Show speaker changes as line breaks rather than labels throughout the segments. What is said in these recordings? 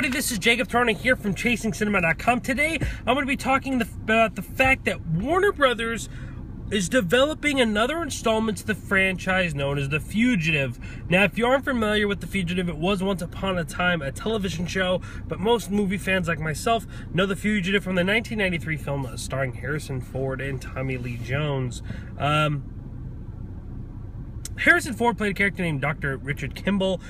everybody, this is Jacob Throna here from ChasingCinema.com. Today, I'm going to be talking about the fact that Warner Brothers is developing another installment to the franchise known as The Fugitive. Now, if you aren't familiar with The Fugitive, it was once upon a time a television show, but most movie fans like myself know The Fugitive from the 1993 film starring Harrison Ford and Tommy Lee Jones. Harrison Ford played a character named Dr. Richard Kimball,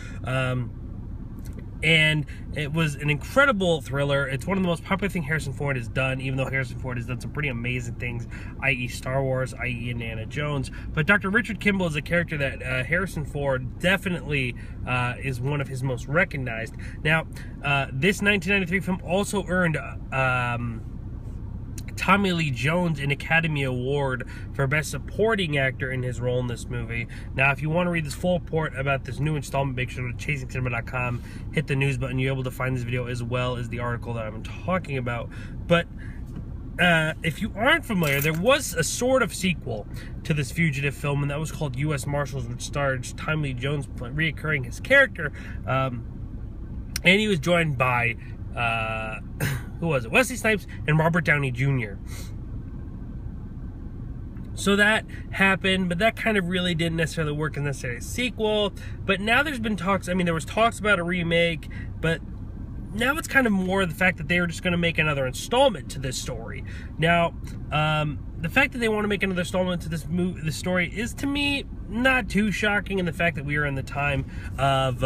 and it was an incredible thriller. It's one of the most popular things Harrison Ford has done, even though Harrison Ford has done some pretty amazing things, i.e. Star Wars, i.e. Indiana Jones. But Dr. Richard Kimball is a character that Harrison Ford definitely is one of his most recognized. Now, this 1993 film also earned Tommy Lee Jones an Academy Award for Best Supporting Actor in his role in this movie. Now, if you want to read this full report about this new installment, make sure to go to ChasingCinema.com, hit the news button. You're able to find this video as well as the article that I'm talking about. But if you aren't familiar, there was a sort of sequel to this Fugitive film, and that was called U.S. Marshals, which stars Tommy Lee Jones reoccurring his character. And he was joined by who was it? Wesley Snipes and Robert Downey Jr. So that happened, but that kind of really didn't necessarily work as necessarily a sequel. But now there's been talks, I mean, there was talks about a remake, but now it's kind of more the fact that they were just going to make another installment to this story. Now, the fact that they want to make another installment to this story is, to me, not too shocking in the fact that we are in the time of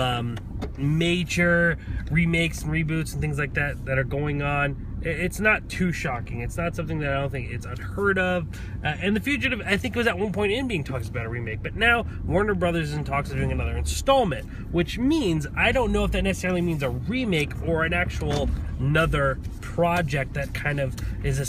major remakes and reboots and things like that that are going on. It's not too shocking. It's not something that I don't think it's unheard of. And The Fugitive, I think, was at one point in being talks about a remake. But now, Warner Brothers is in talks of doing another installment, which means, I don't know if that necessarily means a remake or an actual another project that kind of is a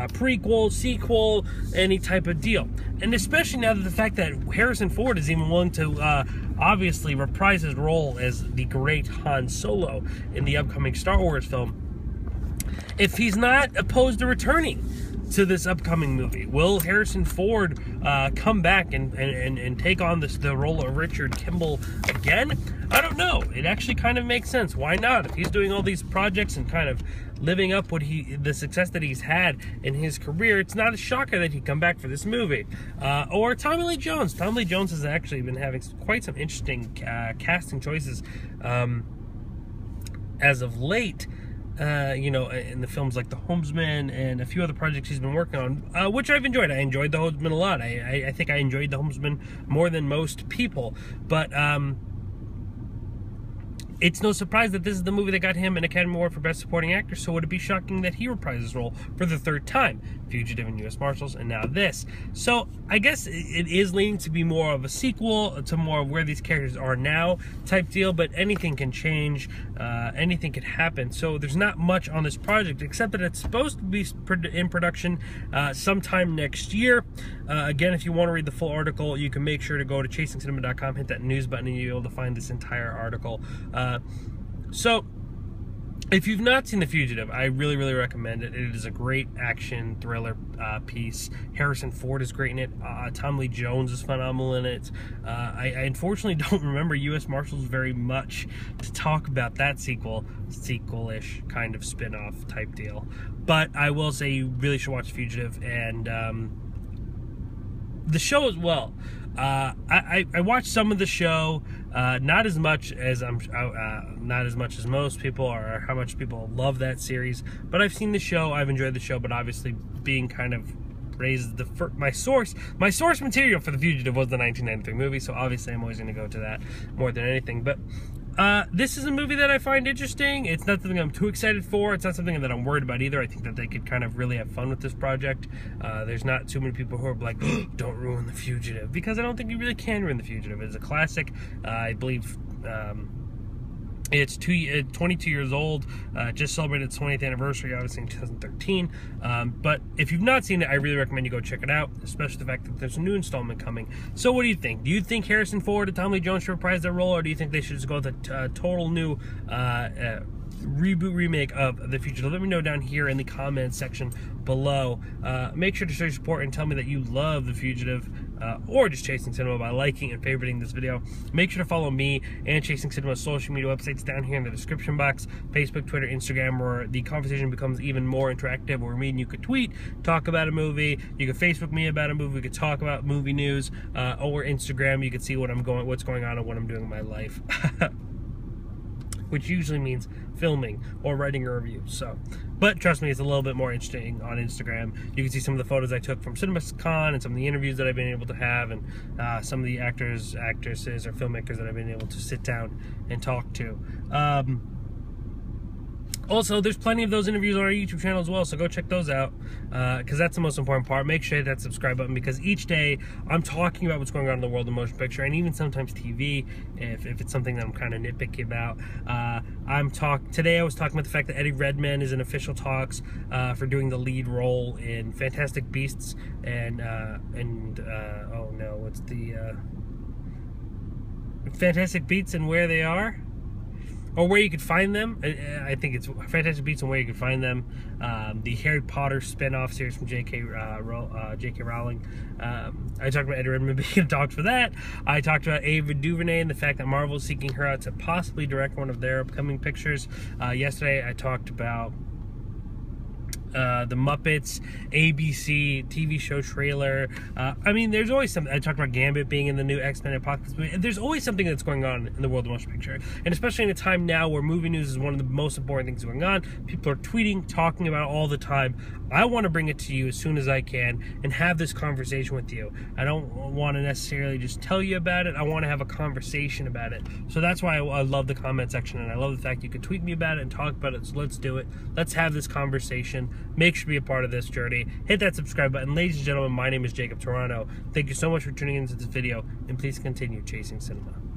prequel, sequel, any type of deal. And especially now that the fact that Harrison Ford is even willing to obviously reprise his role as the great Han Solo in the upcoming Star Wars film. If he's not opposed to returning to this upcoming movie, will Harrison Ford come back and take on the role of Richard Kimball again? I don't know. It actually kind of makes sense. Why not? If he's doing all these projects and kind of living up the success that he's had in his career, it's not a shocker that he'd come back for this movie. Or Tommy Lee Jones. Tommy Lee Jones has actually been having quite some interesting casting choices as of late. You know, in the films like The Homesman and a few other projects he's been working on, which I've enjoyed. I enjoyed The Homesman a lot. I think I enjoyed The Homesman more than most people. But it's no surprise that this is the movie that got him an Academy Award for Best Supporting Actor, so would it be shocking that he reprised his role for the third time? Fugitive and U.S. Marshals, and now this. So I guess it is leaning to be more of a sequel to more of where these characters are now type deal, but anything can change, anything can happen. So there's not much on this project except that it's supposed to be in production sometime next year. Again, if you want to read the full article, you can make sure to go to ChasingCinema.com, hit that news button, and you'll be able to find this entire article. So if you've not seen The Fugitive, I really, really recommend it. It is a great action thriller piece. Harrison Ford is great in it. Tom Lee Jones is phenomenal in it. I unfortunately don't remember U.S. Marshals very much to talk about that sequel-ish kind of spin-off type deal. But I will say you really should watch Fugitive, and the show as well. I watched some of the show, not as much as most people, or how much people love that series. But I've seen the show. I've enjoyed the show. But obviously, being kind of raised my source material for The Fugitive was the 1993 movie. So obviously, I'm always going to go to that more than anything. But this is a movie that I find interesting. It's not something I'm too excited for. It's not something that I'm worried about either. I think that they could kind of really have fun with this project. There's not too many people who are like, oh, don't ruin The Fugitive, because I don't think you really can ruin The Fugitive. It's a classic. I believe it's 22 years old, just celebrated its 20th anniversary, obviously in 2013. But if you've not seen it, I really recommend you go check it out, especially the fact that there's a new installment coming. So what do you think? Do you think Harrison Ford and Tommy Lee Jones should reprise their role, or do you think they should just go with a total new remake of The Fugitive? Let me know down here in the comments section below. Make sure to show your support and tell me that you love The Fugitive. or just Chasing Cinema by liking and favoriting this video. Make sure to follow me and Chasing Cinema's social media websites down here in the description box, Facebook, Twitter, Instagram, where the conversation becomes even more interactive, where me and you could tweet, talk about a movie, you could Facebook me about a movie, we could talk about movie news, or Instagram, you could see what's going on and what I'm doing in my life. Which usually means filming or writing a review. But trust me, it's a little bit more interesting on Instagram. You can see some of the photos I took from CinemaCon and some of the interviews that I've been able to have, and some of the actors, actresses, or filmmakers that I've been able to sit down and talk to. Also, there's plenty of those interviews on our YouTube channel as well, so go check those out, because that's the most important part. Make sure you hit that subscribe button, because each day I'm talking about what's going on in the world of motion picture, and even sometimes TV, if it's something that I'm kind of nitpicky about. Today I was talking about the fact that Eddie Redmayne is in official talks for doing the lead role in Fantastic Beasts Fantastic Beasts and Where They Are? Or Where You Could Find Them. I think it's Fantastic Beasts and Where You Could Find Them. The Harry Potter spin-off series from J.K. Rowling. I talked about Eddie Redmayne being in talks for that. I talked about Ava DuVernay and the fact that Marvel is seeking her out to possibly direct one of their upcoming pictures. Yesterday I talked about the Muppets ABC TV show trailer. I mean, there's always something. I talked about Gambit being in the new X-Men Apocalypse movie. There's always something that's going on in the world of motion picture, and especially in a time now where movie news is one of the most important things going on. People are tweeting, talking about it all the time. I want to bring it to you as soon as I can and have this conversation with you. I don't want to necessarily just tell you about it. I want to have a conversation about it. So that's why I love the comment section, and I love the fact you can tweet me about it and talk about it. So let's do it. Let's have this conversation. Make sure to be a part of this journey. Hit that subscribe button. Ladies and gentlemen, my name is Jacob Toronto. Thank you so much for tuning into this video, and please continue chasing cinema.